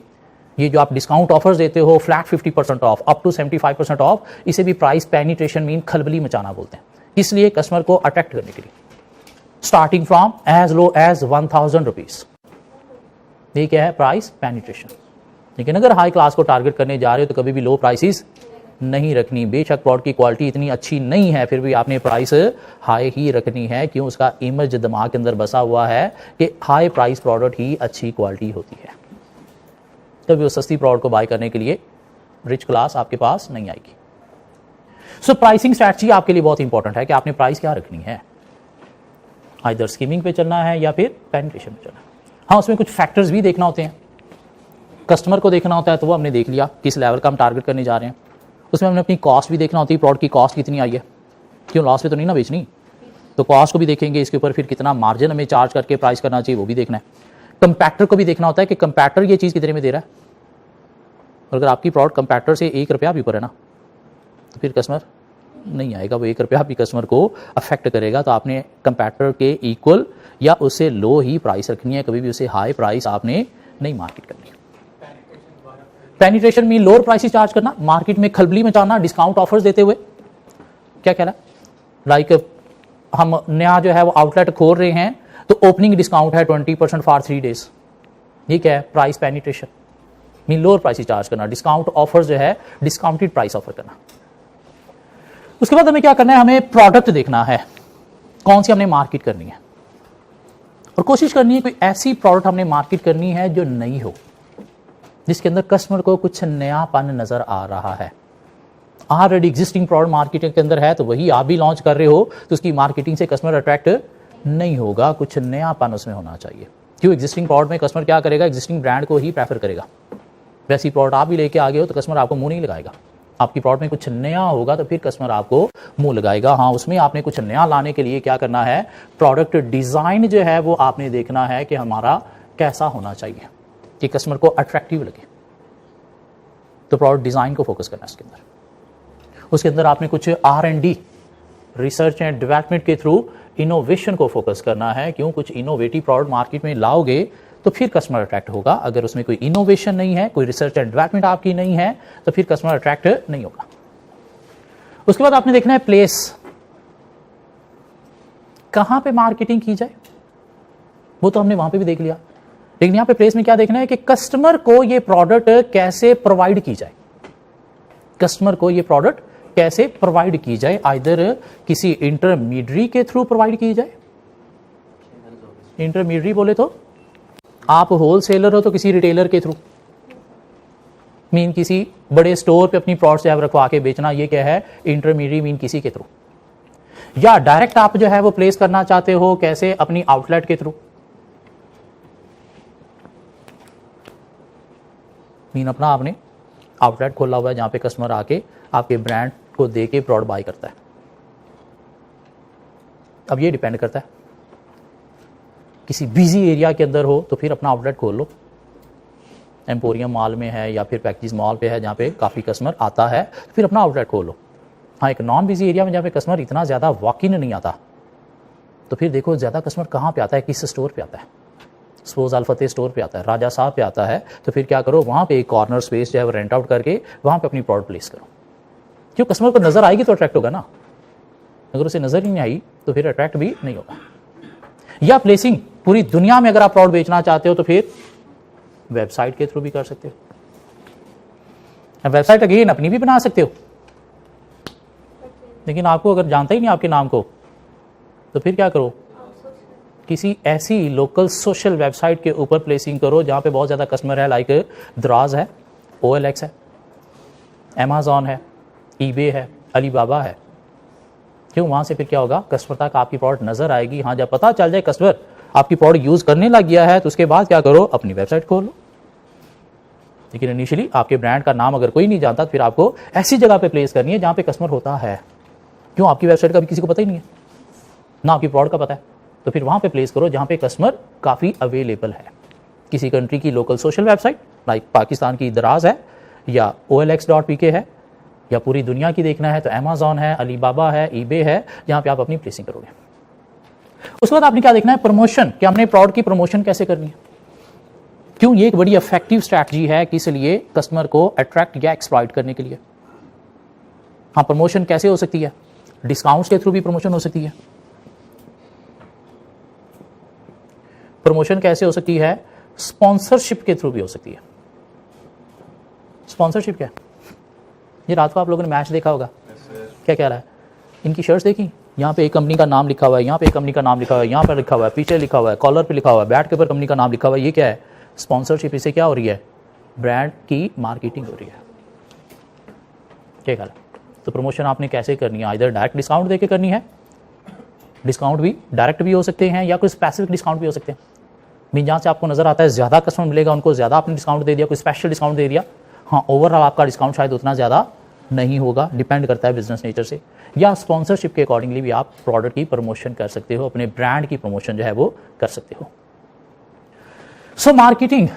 ये जो आप डिस्काउंट ऑफर्स देते हो, flat 50% off, up to 75% off, इसे भी प्राइस पेनिट्रेशन मीन खलबली मचाना बोलते हैं, इसलिए कस्टमर को अट्रैक्ट करने के लिए। Starting from as low as 1000 rupees, ये क्या है, प्राइस पेनिट्रेशन। लेकिन अगर हाई क्लास को टारगेट करने जा रहे हो तो कभी भी लो प्राइसेस नहीं रखनी। बेशक प्रोडक्ट की क्वालिटी इतनी अच्छी नहीं है, फिर भी आपने प्राइस हाई ही रखनी है। क्यों, उसका इमेज दिमाग के अंदर बसा हुआ है कि हाई प्राइस प्रोडक्ट ही अच्छी क्वालिटी होती है। तभी वो सस्ती प्रोडक्ट को बाय करने के लिए रिच क्लास आपके पास नहीं आएगी। सो प्राइसिंग स्ट्रैटेजी आपके लिए बहुत इंपॉर्टेंट है कि आपने प्राइस क्या रखनी है, आइदर स्कीमिंग पे चलना है या फिर पेनिट्रेशन पे चलना है। हाँ, उसमें कुछ फैक्टर्स भी देखना होते हैं, कस्टमर को देखना होता है, तो वो हमने देख लिया किस लेवल का हम टारगेट करने जा रहे हैं। उसमें हमने अपनी कॉस्ट भी देखना होती है, प्रोडक्ट की कॉस्ट कितनी आई है, क्यों, लॉस पे तो नहीं ना बेचनी, तो कॉस्ट को भी देखेंगे, इसके ऊपर फिर कितना मार्जिन हमें चार्ज करके प्राइस करना चाहिए वो भी देखना है। कंपैक्टर को भी देखना होता है कि कंपैक्टर ये चीज़ कितने में दे रहा है। अगर आपकी प्रोडक्ट कंपैक्टर से 1 रुपया भी ऊपर है ना, तो फिर कस्टमर नहीं आएगा, वो 1 रुपया भी कस्टमर को अफेक्ट करेगा। तो आपने कंपैक्टर के इक्वल या उससे लो ही प्राइस रखनी है, कभी भी उसे हाई प्राइस आपने नहीं मार्केट करनी है। Penetration mean lower price charge करना, मार्केट में खलबली मचाना, डिस्काउंट ऑफर्स देते हुए। क्या कह रहा है, लाइक हम नया जो है वो आउटलेट खोल रहे हैं तो ओपनिंग डिस्काउंट है 20% फॉर 3 डेज, ये क्या है, price penetration mean lower price charge करना, डिस्काउंट ऑफर्स जो है डिस्काउंटेड प्राइस ऑफर करना। उसके बाद हमें क्या करना है, हमें प्रोडक्ट देखना है कौन सी हमने मार्केट करनी है, और कोशिश करनी है कोई ऐसी प्रोडक्ट हमने मार्केट करनी है जो नई हो, जिसके अंदर कस्टमर को कुछ नयापन नजर आ रहा है। ऑलरेडी एग्जिस्टिंग प्रोडक्ट मार्केटिंग के अंदर है तो वही आप भी लॉन्च कर रहे हो तो उसकी मार्केटिंग से कस्टमर अट्रैक्ट नहीं होगा, कुछ नयापन उसमें होना चाहिए। क्यों, एग्जिस्टिंग प्रोडक्ट में कस्टमर क्या करेगा, एग्जिस्टिंग ब्रांड को ही प्रेफर करेगा। वैसी प्रोडक्ट आप भी लेके आ गए हो तो कस्टमर आपको मुंह नहीं लगाएगा। आपकी प्रोडक्ट में कुछ नया होगा तो फिर कस्टमर आपको मुंह लगाएगा। हाँ, उसमें आपने कुछ नया लाने के लिए क्या करना है, प्रोडक्ट डिजाइन जो है वो आपने देखना है कि हमारा कैसा होना चाहिए कि कस्टमर को अट्रैक्टिव लगे। तो प्रोडक्ट डिजाइन को फोकस करना है इसके अंदर। उसके अंदर आपने कुछ R&D, रिसर्च एंड डेवलपमेंट के थ्रू इनोवेशन को फोकस करना है। क्यों, कुछ इनोवेटिव प्रोडक्ट मार्केट में लाओगे तो फिर कस्टमर अट्रैक्ट होगा। अगर उसमें कोई इनोवेशन नहीं है, कोई रिसर्च एंड डेवलपमेंट आपकी नहीं है, तो फिर कस्टमर अट्रैक्ट नहीं होगा। उसके बाद आपने देखना है प्लेस, कहां पे मार्केटिंग की जाए, वो तो हमने वहां पे भी देख लिया। लेकिन यहां पे प्लेस में क्या देखना है कि कस्टमर को ये प्रोडक्ट कैसे प्रोवाइड की जाए, कस्टमर को ये प्रोडक्ट कैसे प्रोवाइड की जाए। आइदर किसी इंटरमीडियरी के थ्रू प्रोवाइड की जाए, इंटरमीडियरी बोले तो आप होलसेलर हो तो किसी रिटेलर के थ्रू, मीन किसी बड़े स्टोर पे अपनी प्रोडक्ट्स रखवा के बेचना, ये क्या है, इंटरमीडियरी मीन किसी के थ्रू। या डायरेक्ट आप जो है वो प्लेस करना चाहते हो, कैसे, अपनी आउटलेट के थ्रू, मीन अपना आपने आउटलेट खोला हुआ है जहां पे कस्टमर आके आपके ब्रांड को दे के प्रोडक्ट बाय करता है। अब ये डिपेंड करता है, किसी बिजी एरिया के अंदर हो तो फिर अपना आउटलेट खोल लो, एम्पोरियम मॉल में है या फिर पैकेज मॉल पे है जहाँ पे काफ़ी कस्टमर आता है, फिर अपना आउटलेट खोल लो। हाँ, एक नॉन बिजी एरिया में जहाँ पे कस्टमर इतना ज़्यादा वॉक इन नहीं आता, तो फिर देखो ज़्यादा कस्टमर कहाँ पे आता है, किस स्टोर पे आता है, सपोज अल-फतेह स्टोर पे आता है, राजा साहब पे आता है, तो फिर क्या करो, वहाँ पे एक कॉर्नर स्पेस जो है वो रेंट आउट करके वहाँ पे अपनी प्रोडक्ट प्लेस करो। क्यों, कस्टमर को नजर आएगी तो अट्रैक्ट होगा ना, अगर उसे नजर ही नहीं आई तो फिर अट्रैक्ट भी नहीं होगा। या प्लेसिंग, पूरी दुनिया में अगर आप प्रोडक्ट बेचना चाहते हो तो फिर वेबसाइट के थ्रू भी कर सकते हो। वेबसाइट अगेन अपनी भी बना सकते हो, लेकिन आपको अगर जानता ही नहीं आपके नाम को तो फिर क्या करो, किसी ऐसी लोकल सोशल वेबसाइट के ऊपर प्लेसिंग करो जहां पे बहुत ज्यादा कस्टमर है, लाइक दराज है, OLX है, Amazon है, eBay है, अलीबाबा है। क्यों, वहां से फिर क्या होगा, कस्टमर तक आपकी प्रोडक्ट नजर आएगी। हाँ, जब पता चल जाए कस्टमर आपकी प्रोडक्ट यूज करने लग गया है तो उसके बाद क्या करो, अपनी वेबसाइट खोल लो। लेकिन इनिशियली आपके ब्रांड का नाम अगर कोई नहीं जानता, फिर आपको ऐसी जगह पे प्लेस करनी है जहां पे कस्टमर होता है। क्यों, आपकी वेबसाइट का भी किसी को पता ही नहीं है, ना आपकी प्रोडक्ट का पता है, तो फिर वहां पे प्लेस करो जहां पे कस्टमर काफी अवेलेबल है। किसी कंट्री की local social website, like Pakistan की दराज है या OLX.pk है, या पूरी दुनिया की देखना है तो Amazon है, अलीबाबा है, eBay है, जहां पे आप अपनी प्लेसिंग करोगे। उसके बाद आपने क्या देखना है, प्रमोशन, कि हमने प्रोडक्ट की प्रमोशन कैसे करनी है। क्यों, ये एक बड़ी इफेक्टिव स्ट्रैटेजी है किस लिए, कस्टमर को अट्रैक्ट या एक्सप्लॉइट करने के लिए। हाँ, प्रमोशन कैसे हो सकती है, डिस्काउंट्स के थ्रू भी प्रमोशन हो सकती है। प्रमोशन कैसे हो सकती है, स्पॉन्सरशिप के थ्रू भी हो सकती है। स्पॉन्सरशिप क्या है, ये रात को आप लोगों ने मैच देखा होगा, क्या कह रहा है, इनकी शर्ट्स देखी, यहाँ पे एक कंपनी का नाम लिखा हुआ है, यहाँ पे एक कंपनी का नाम लिखा हुआ है, यहाँ पर लिखा हुआ है, पीछे लिखा हुआ है, कॉलर पे लिखा हुआ है, बैट के ऊपर कंपनी का नाम लिखा हुआ है, ये क्या है, स्पॉन्सरशिप। इससे क्या हो रही है, ब्रांड की मार्केटिंग हो रही है। क्या ख्याल है, तो प्रमोशन आपने कैसे करनी है, इधर डायरेक्ट डिस्काउंट देके करनी है, डिस्काउंट भी डायरेक्ट भी हो सकते हैं या कोई स्पेसिफिक डिस्काउंट भी हो सकते हैं। मीन जहाँ से आपको नजर आता है ज़्यादा कस्टमर मिलेगा, उनको ज़्यादा आपने डिस्काउंट दे दिया, कोई स्पेशल डिस्काउंट दे दिया। हाँ, ओवरऑल आपका डिस्काउंट शायद उतना ज़्यादा नहीं होगा, डिपेंड करता है बिजनेस नेचर से। या स्पॉन्सरशिप के अकॉर्डिंगली भी आप प्रोडक्ट की प्रमोशन कर सकते हो, अपने ब्रांड की प्रमोशन जो है वो कर सकते हो। सो मार्केटिंग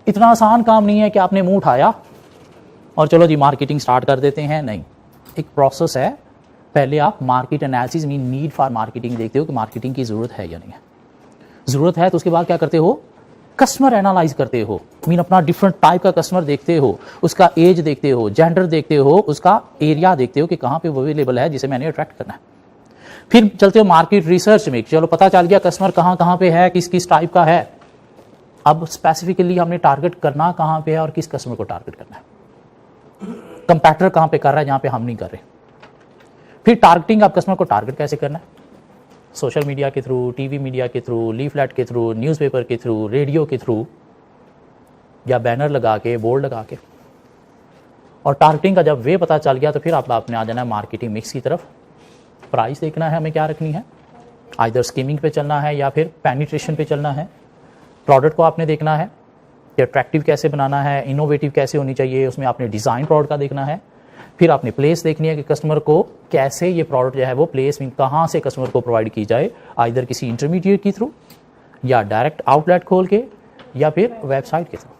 इतना आसान काम नहीं है कि आपने मुंह उठाया और चलो जी मार्केटिंग स्टार्ट कर देते हैं, नहीं, एक प्रोसेस है। पहले आप market analysis mean need for marketing देखते हो कि मार्केटिंग की ज़रूरत है या नहीं है। ज़रूरत है तो उसके बाद क्या करते हो, कस्टमर एनालाइज करते हो, मीन अपना डिफरेंट टाइप का कस्टमर देखते हो, उसका एज देखते हो, जेंडर देखते हो, उसका एरिया देखते हो कि कहाँ पे वो अवेलेबल है जिसे मैंने अट्रैक्ट करना है। फिर चलते हो मार्केट रिसर्च में, चलो पता चल गया कस्टमर कहाँ कहाँ पे है, किस किस टाइप का है। अब स्पेसिफिकली हमने टारगेट करना कहाँ पे है और किस कस्टमर को टारगेट करना है। कंपैटिटर कहाँ पे कर रहा है जहाँ पे हम नहीं कर रहे। फिर टारगेटिंग, आप कस्टमर को टारगेट कैसे करना है, सोशल मीडिया के थ्रू, टीवी मीडिया के थ्रू, लीफलेट के थ्रू, न्यूज़पेपर के थ्रू, रेडियो के थ्रू, या बैनर लगा के, बोर्ड लगा के। और टारगेटिंग का जब वे पता चल गया तो फिर आपने आ जाना है मार्केटिंग मिक्स की तरफ। प्राइस देखना है हमें क्या रखनी है, आइदर स्कीमिंग पे चलना है या फिर पेनिट्रेशन पे चलना है। प्रोडक्ट को आपने देखना है कि अट्रैक्टिव कैसे बनाना है, इनोवेटिव कैसे होनी चाहिए, उसमें आपने डिज़ाइन प्रोडक्ट का देखना है। फिर आपने प्लेस देखनी है कि कस्टमर को कैसे ये प्रोडक्ट जो है वो प्लेस मीन कहाँ से कस्टमर को प्रोवाइड की जाए, आइदर किसी इंटरमीडिएट के थ्रू या डायरेक्ट आउटलेट खोल के या फिर वेबसाइट के थ्रू।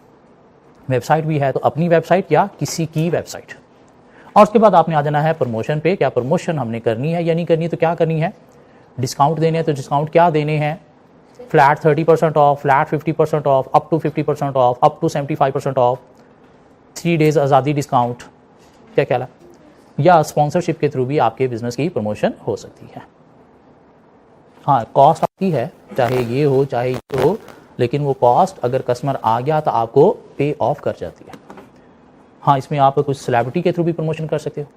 वेबसाइट भी है तो अपनी वेबसाइट या किसी की वेबसाइट। और उसके बाद आपने आ जाना है प्रमोशन पे, क्या प्रमोशन हमने करनी है या नहीं करनी है, तो क्या करनी है, डिस्काउंट देने हैं तो डिस्काउंट क्या देने हैं, flat 30% off, flat 50% off, up to 50% off, up to 75% off, 3 days आज़ादी डिस्काउंट, क्या ख्याल है। या स्पॉन्सरशिप के थ्रू भी आपके बिजनेस की प्रमोशन हो सकती है। हाँ, कॉस्ट आती है, चाहे ये हो चाहे ये हो, लेकिन वो कॉस्ट अगर कस्टमर आ गया तो आपको पे ऑफ कर जाती है। हाँ, इसमें आप कुछ सेलिब्रिटी के थ्रू भी प्रमोशन कर सकते हो,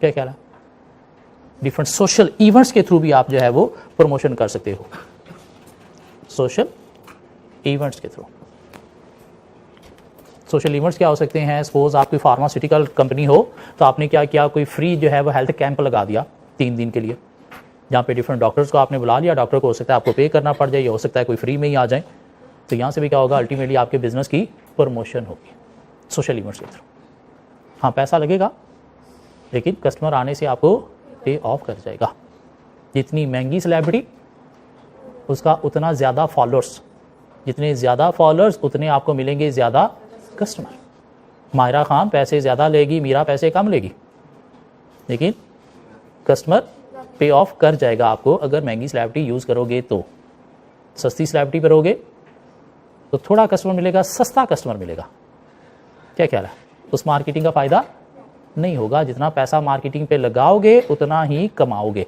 क्या ख्याल है। डिफरेंट सोशल इवेंट्स के थ्रू भी आप जो है वो प्रमोशन कर सकते हो, सोशल इवेंट्स के थ्रू। सोशल इवेंट्स क्या हो सकते हैं, सपोज आपकी फार्मास्यूटिकल कंपनी हो तो आपने क्या किया, कोई फ्री जो है वो हेल्थ कैंप लगा दिया 3 दिन के लिए, जहाँ पे डिफरेंट डॉक्टर्स को आपने बुला लिया। डॉक्टर को हो सकता है आपको पे करना पड़ जाए, या हो सकता है कोई फ्री में ही आ जाए। तो यहाँ से भी क्या होगा, अल्टीमेटली आपके बिजनेस की प्रमोशन होगी सोशल इवेंट्स के थ्रू। हाँ, पैसा लगेगा लेकिन कस्टमर आने से आपको पे ऑफ कर जाएगा। जितनी महंगी सेलिब्रिटी उसका उतना ज़्यादा फॉलोअर्स, जितने ज़्यादा फॉलोअर्स उतने आपको मिलेंगे ज़्यादा कस्टमर। मायरा खान पैसे ज़्यादा लेगी, मीरा पैसे कम लेगी, लेकिन कस्टमर पे ऑफ कर जाएगा आपको अगर महंगी सेलिब्रिटी यूज़ करोगे तो। सस्ती सेलिब्रिटी करोगे तो थोड़ा कस्टमर मिलेगा, सस्ता कस्टमर मिलेगा, क्या ख्याल है। उस मार्केटिंग का फ़ायदा नहीं होगा। जितना पैसा मार्केटिंग पे लगाओगे उतना ही कमाओगे।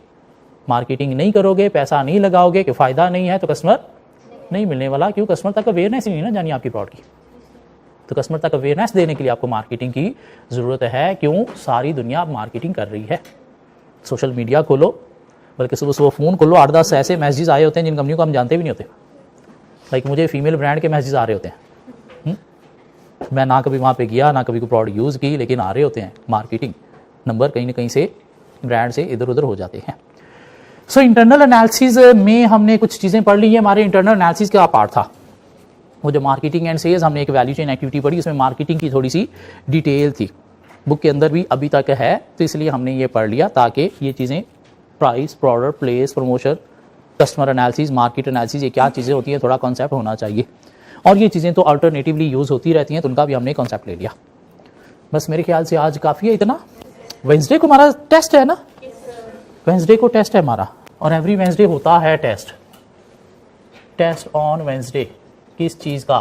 मार्केटिंग नहीं करोगे, पैसा नहीं लगाओगे कि फ़ायदा नहीं है, तो कस्टमर नहीं मिलने वाला। क्यों, कस्टमर तक अवेयरनेस ही नहीं ना जानी आपकी प्रोडक्ट की। तो कस्टमर तक अवेयरनेस देने के लिए आपको मार्केटिंग की ज़रूरत है। क्यों, सारी दुनिया मार्केटिंग कर रही है। सोशल मीडिया खोलो, बल्कि सुबह सुबह फ़ोन खोलो, 8-10 ऐसे मैसेजेस आए होते हैं जिन कंपनियों को हम जानते भी नहीं होते। लाइक मुझे फीमेल ब्रांड के मैसेजेस आ रहे होते हैं, मैं ना कभी वहाँ पे गया, ना कभी कोई प्रोडक्ट यूज़ की, लेकिन आ रहे होते हैं। मार्केटिंग नंबर कहीं ना कहीं से ब्रांड से इधर उधर हो जाते हैं। सो इंटरनल एनालिसिस में हमने कुछ चीज़ें पढ़ ली है। हमारे इंटरनल एनालिसिस का पार्ट था वो जो मार्केटिंग एंड सेल्स, हमने एक वैल्यू चेन एक्टिविटी पढ़ी, उसमें मार्केटिंग की थोड़ी सी डिटेल थी, बुक के अंदर भी अभी तक है, तो इसलिए हमने ये पढ़ लिया ताकि ये चीज़ें price, product, place, promotion, customer analysis, market analysis, ये क्या चीज़ें होती हैं, थोड़ा कॉन्सेप्ट होना चाहिए। और ये चीज़ें तो अल्टरनेटिवली यूज़ होती रहती हैं, तो उनका भी हमने कॉन्सेप्ट ले लिया। बस मेरे ख्याल से आज काफ़ी है इतना। वेंसडे को हमारा टेस्ट है ना, वेंसडे को टेस्ट है हमारा, और एवरी वेंसडे होता है टेस्ट। टेस्ट ऑन वेंसडे किस चीज़ का,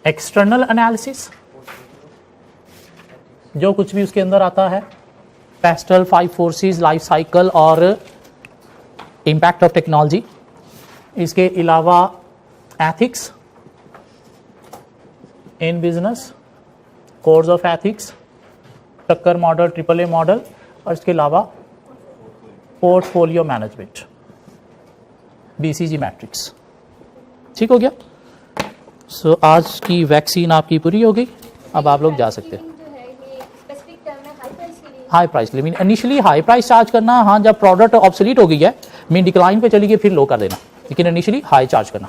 एक्सटर्नल एनालिसिस, जो कुछ भी उसके अंदर आता है, पेस्टल, 5 फोर्सेस, लाइफ साइकिल और इम्पैक्ट ऑफ टेक्नोलॉजी। इसके अलावा ethics in business, codes of ethics, टक्कर मॉडल, AAA मॉडल, और इसके अलावा पोर्टफोलियो मैनेजमेंट, BCG मैट्रिक्स। ठीक हो गया। सो आज की वैक्सीन आपकी पूरी हो गई, अब आप लोग जा सकते हैं। हाई प्राइस के लिए mean initially high price charge करना, हाँ जब प्रोडक्ट ऑब्सोलीट हो गई है, मीन डिक्लाइन पे चली गई फिर लो कर देना, लेकिन इनिशियली हाई चार्ज करना।